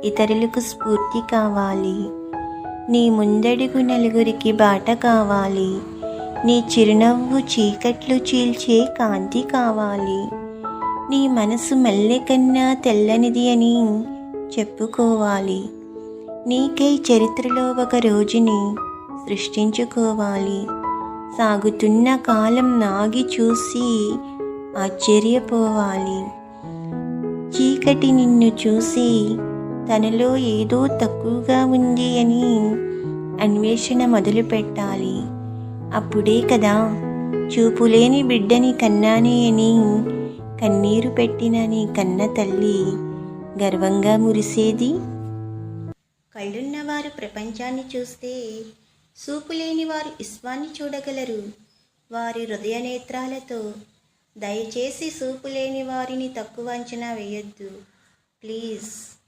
ఇతరులకు స్ఫూర్తి కావాలి. నీ ముందడుగు నలుగురికి బాట కావాలి. నీ చిరునవ్వు చీకట్లు చీల్చే కాంతి కావాలి. నీ మనసు మల్లె కన్నా తెల్లనిది అని చెప్పుకోవాలి. నీకై చరిత్రలో ఒక రోజుని సృష్టించుకోవాలి. సాగుతున్న కాలం నాగి చూసి ఆశ్చర్యపోవాలి. చీకటి నిన్ను చూసి తనలో ఏదో తక్కువగా ఉంది అని అన్వేషణ మొదలు పెట్టాలి. అప్పుడే కదా చూపులేని బిడ్డని కన్నానే అని కన్నీరు పెట్టిన నీ కన్న తల్లి గర్వంగా మురిసేది. కళ్ళున్నవారు ప్రపంచాన్ని చూస్తే చూపులేని వారు విశ్వాన్ని చూడగలరు. వారి హృదయ నేత్రాలతో దయచేసి చూపులేని వారిని తక్కువ అంచనా వేయొద్దు ప్లీజ్.